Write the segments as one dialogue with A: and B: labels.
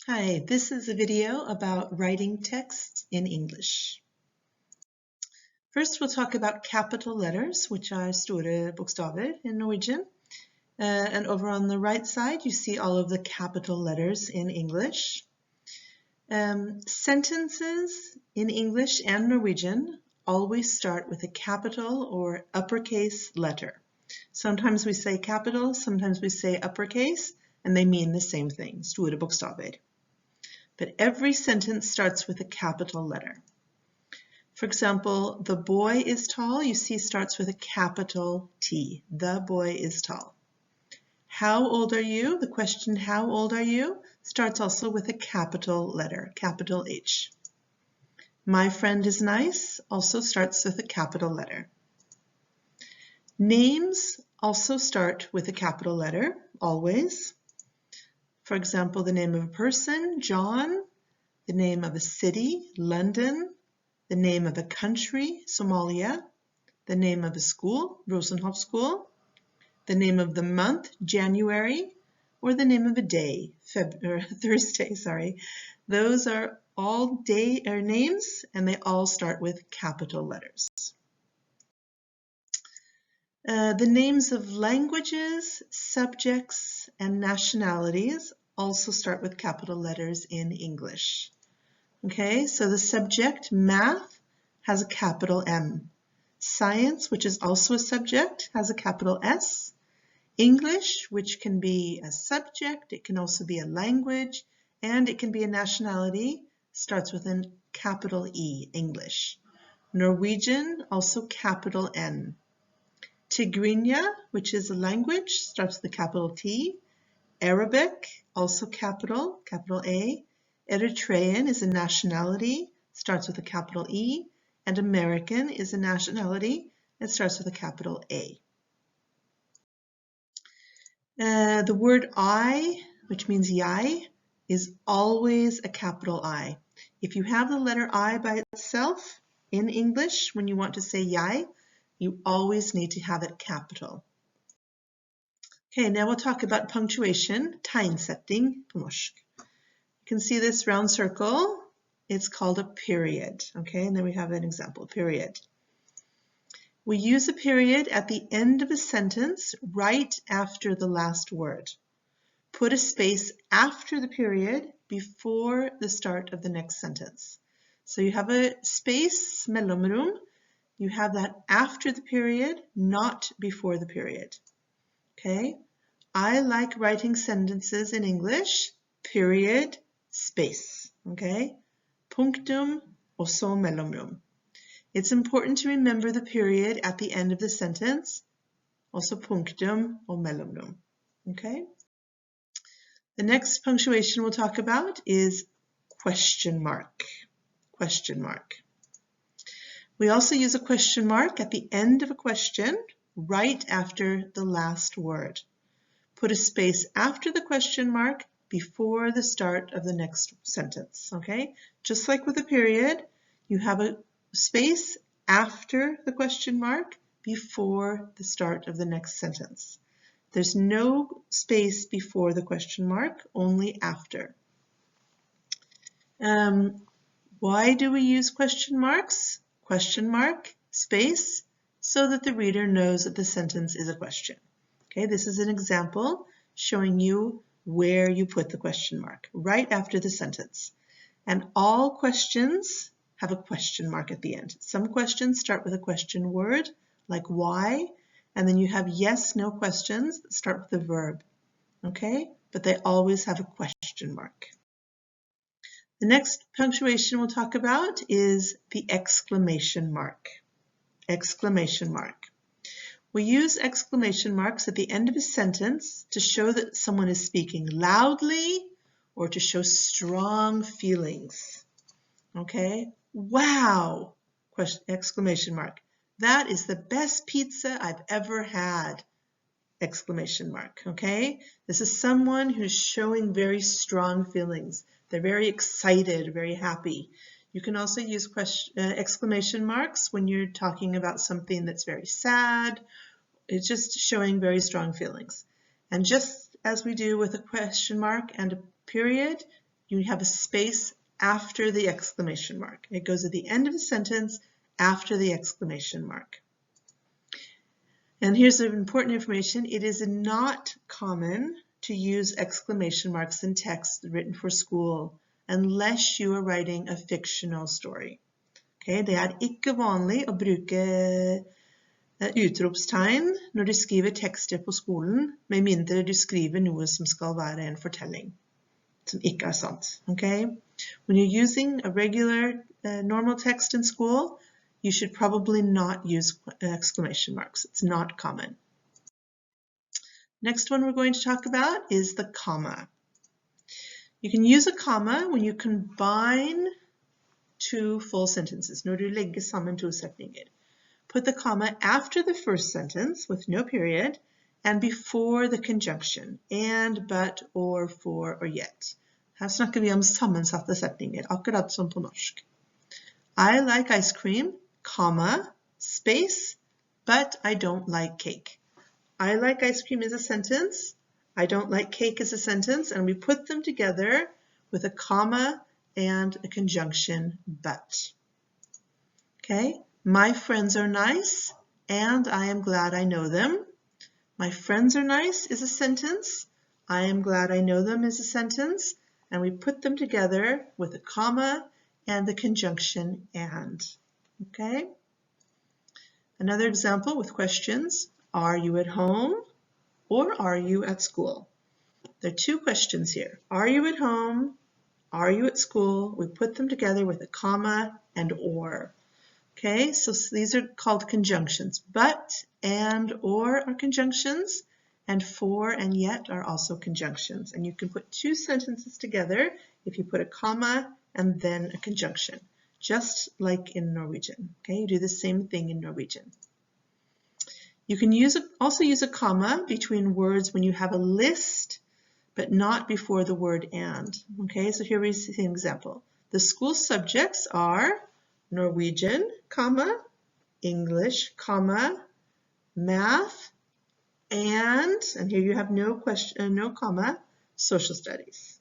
A: Hi, this is a video about writing text in English. First, we'll talk about capital letters, which are store bokstaver in Norwegian. And over on the right side, you see all of the capital letters in English. Sentences in English and Norwegian always start with a capital or uppercase letter. Sometimes we say capital, sometimes we say uppercase, and they mean the same thing, store bokstaver. But every sentence starts with a capital letter. For example, the boy is tall, you see starts with a capital T. The boy is tall. How old are you? The question, how old are you? Starts also with a capital letter, capital H. My friend is nice also starts with a capital letter. Names also start with a capital letter, always. For example, the name of a person, John, the name of a city, London, the name of a country, Somalia, the name of a school, Rosenhof School, the name of the month, January, or the name of a day, Thursday. Those are all names, and they all start with capital letters. The names of languages, subjects, and nationalities also start with capital letters in English. Okay, so the subject, math, has a capital M. Science, which is also a subject, has a capital S. English, which can be a subject, it can also be a language, and it can be a nationality, starts with a capital E, English. Norwegian, also capital N. Tigrinya, which is a language, starts with a capital T. Arabic, also capital A. Eritrean is a nationality, starts with a capital E. And American is a nationality, it starts with a capital A. The word I, which means jeg, is always a capital I. If you have the letter I by itself in English, when you want to say jeg, you always need to have it capital. Okay, now we'll talk about punctuation, tegnsetting på norsk. You can see this round circle. It's called a period, okay? And then we have an example, period. We use a period at the end of a sentence right after the last word. Put a space after the period before the start of the next sentence. So you have a space, mellomrom. You have that after the period, not before the period. Okay? I like writing sentences in English, period, space. Okay? Punktum og så mellomrom. It's important to remember the period at the end of the sentence, also punktum og mellomrom. Okay? The next punctuation we'll talk about is question mark. Question mark. We also use a question mark at the end of a question, right after the last word. Put a space after the question mark before the start of the next sentence, okay? Just like with a period, you have a space after the question mark before the start of the next sentence. There's no space before the question mark, only after. Why do we use question marks? Question mark, space, so that the reader knows that the sentence is a question. Okay, this is an example showing you where you put the question mark, right after the sentence. And all questions have a question mark at the end. Some questions start with a question word, like why, and then you have yes, no questions that start with the verb. Okay, but they always have a question mark. The next punctuation we'll talk about is the exclamation mark. Exclamation mark. We use exclamation marks at the end of a sentence to show that someone is speaking loudly or to show strong feelings. Okay? Wow! Exclamation mark. That is the best pizza I've ever had. Exclamation mark. Okay? This is someone who's showing very strong feelings. They're very excited, very happy. You can also use exclamation marks when you're talking about something that's very sad. It's just showing very strong feelings. And just as we do with a question mark and a period, you have a space after the exclamation mark. It goes at the end of the sentence after the exclamation mark. And here's some important information. It is not common to use exclamation marks in text written for school unless you are writing a fictional story. Okay, det er ikke vanlig å bruke utropstegn når du skriver tekster på skolen, med mindre du skriver noe som skal være en fortelling, som ikke er sant. Okay? When you're using a regular normal text in school, you should probably not use exclamation marks. It's not common. Next one we're going to talk about is the comma. You can use a comma when you combine two full sentences. Når du legger sammen to setninger. Put the comma after the first sentence with no period and before the conjunction and, but, or, for, or yet. Her snakker vi om sammensatte setninger, akkurat som på norsk. I like ice cream, comma, space, but I don't like cake. I like ice cream is a sentence, I don't like cake is a sentence, and we put them together with a comma and a conjunction, but. Okay, my friends are nice, and I am glad I know them. My friends are nice is a sentence, I am glad I know them is a sentence, and we put them together with a comma and the conjunction and. Okay? Another example with questions. Are you at home or are you at school? There are two questions here. Are you at home? Are you at school? We put them together with a comma and or. Okay, so these are called conjunctions. But, and, or are conjunctions, and for and yet are also conjunctions. And you can put two sentences together if you put a comma and then a conjunction, just like in Norwegian. Okay, you do the same thing in Norwegian. You can also use a comma between words when you have a list, but not before the word and. Okay, so here we see an example. The school subjects are Norwegian, comma, English, comma, math, and here you have no comma, social studies.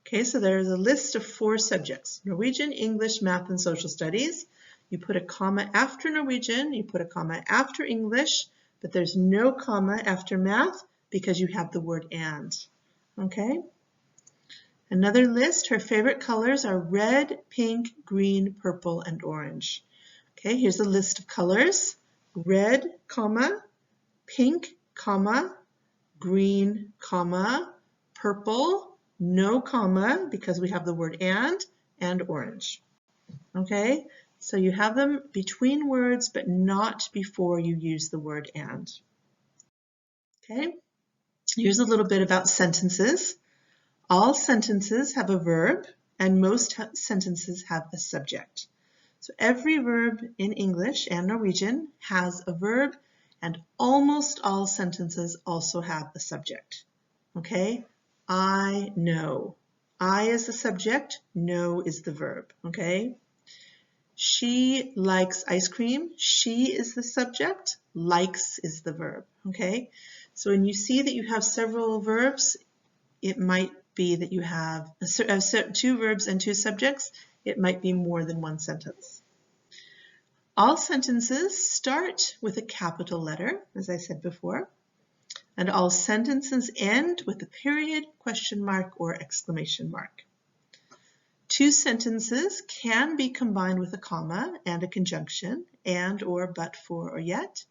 A: Okay, so there's a list of 4 subjects, Norwegian, English, math, and social studies. You put a comma after Norwegian, you put a comma after English, but there's no comma after math because you have the word and. Okay? Another list, her favorite colors are red, pink, green, purple, and orange. Okay, here's a list of colors. Red, comma, pink, comma, green, comma, purple, no comma because we have the word and orange. Okay, so you have them between words but not before you use the word and. Okay, here's a little bit about sentences. All sentences have a verb and most sentences have a subject. So every verb in English and Norwegian has a verb and almost all sentences also have a subject. Okay, I know. I is the subject, know is the verb. Okay, she likes ice cream. She is the subject, likes is the verb. Okay, so when you see that you have several verbs, it might be that you have 2 verbs and 2 subjects. It might be more than one sentence. All sentences start with a capital letter, as I said before, and all sentences end with a period, question mark, or exclamation mark. 2 sentences can be combined with a comma and a conjunction, and, or, but, for, or yet.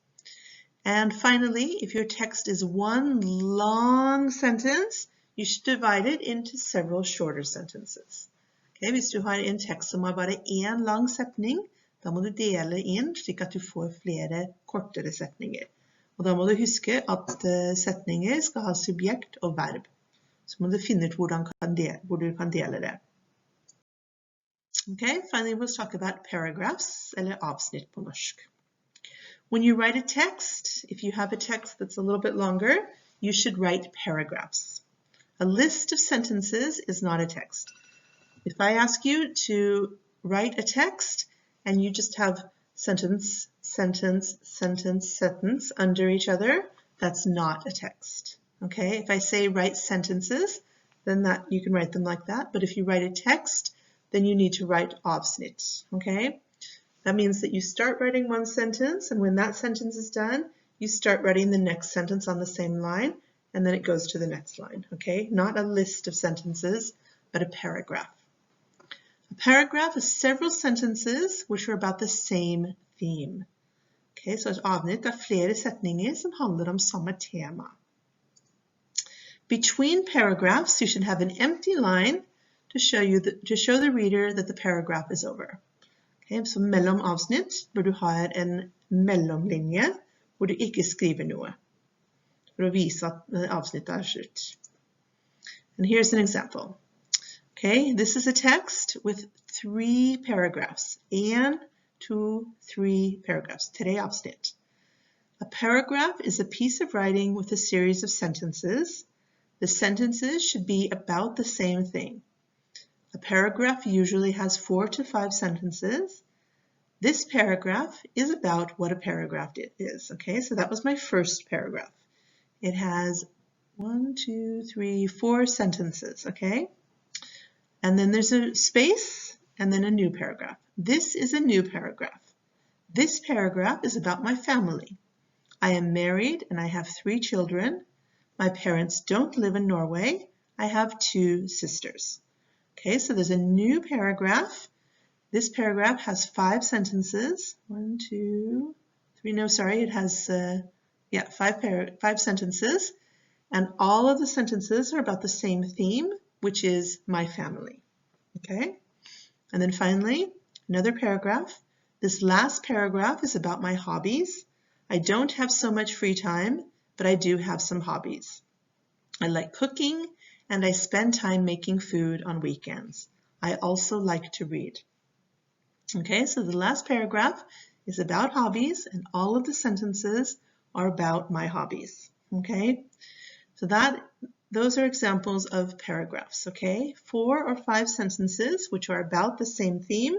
A: And finally, if your text is one long sentence, you should divide it into several shorter sentences. Okay, hvis du har en tekst som har bare en lang setning, da må du dele inn slik at du får flere kortere setninger. Og da må du huske at setninger skal ha subjekt og verb. Så må du finne ut hvor du kan dele det. Okay, finally we'll talk about paragraphs, eller avsnitt på norsk. When you write a text, if you have a text that's a little bit longer, you should write paragraphs. A list of sentences is not a text. If I ask you to write a text and you just have sentence, sentence, sentence, sentence under each other, that's not a text. Okay, if I say write sentences, then that you can write them like that. But if you write a text, then you need to write avsnitt, okay? That means that you start writing one sentence, and when that sentence is done, you start writing the next sentence on the same line, and then it goes to the next line, okay? Not a list of sentences, but a paragraph. A paragraph is several sentences which are about the same theme. Okay, så et avsnitt er flere setninger som handler om samme tema. Between paragraphs, you should have an empty line to show the reader that the paragraph is over. Okay, så mellom avsnitt bør du ha en mellomlinje hvor du ikke skriver noe, for å vise at avsnittet er slutt. And here's an example. Okay, this is a text with 3 paragraphs. 1, 2, 3 paragraphs. Tre avsnitt. A paragraph is a piece of writing with a series of sentences. The sentences should be about the same thing. A paragraph usually has 4 to 5 sentences. This paragraph is about what a paragraph is. Okay, so that was my first paragraph. It has 1, 2, 3, 4 sentences. Okay. And then there's a space, and then a new paragraph. This is a new paragraph. This paragraph is about my family. I am married and I have 3 children. My parents don't live in Norway. I have 2 sisters. Okay, so there's a new paragraph. This paragraph has 5 sentences. 1, 2, 3, no, sorry, it has 5 sentences. And all of the sentences are about the same theme, which is my family, okay? And then finally, another paragraph. This last paragraph is about my hobbies. I don't have so much free time, but I do have some hobbies. I like cooking, and I spend time making food on weekends. I also like to read. Okay, so the last paragraph is about hobbies, and all of the sentences are about my hobbies, okay? So those are examples of paragraphs, okay? 4 or 5 sentences which are about the same theme,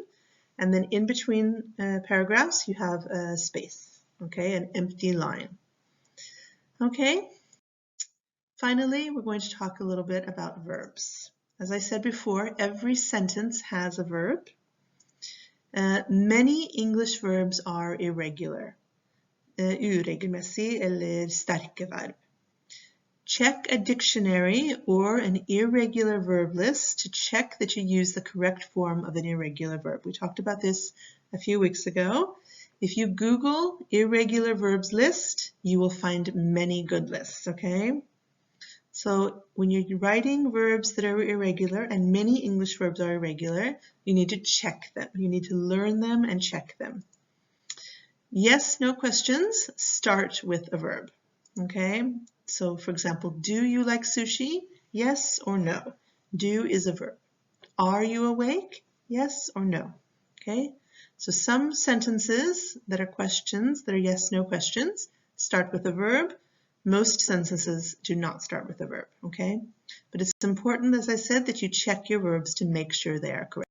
A: and then in between paragraphs you have a space, okay? An empty line. Okay? Finally, we're going to talk a little bit about verbs. As I said before, every sentence has a verb. Many English verbs are irregular. Uregelmessig eller sterke verb. Check a dictionary or an irregular verb list to check that you use the correct form of an irregular verb. We talked about this a few weeks ago. If you Google irregular verbs list, you will find many good lists, okay? So when you're writing verbs that are irregular, and many English verbs are irregular, you need to check them. You need to learn them and check them. Yes, no questions start with a verb, okay? So for example, do you like sushi? Yes or no. Do is a verb. Are you awake? Yes or no. Okay? So some sentences that are questions, that are yes, no questions, start with a verb. Most sentences do not start with a verb. Okay? But it's important, as I said, that you check your verbs to make sure they are correct.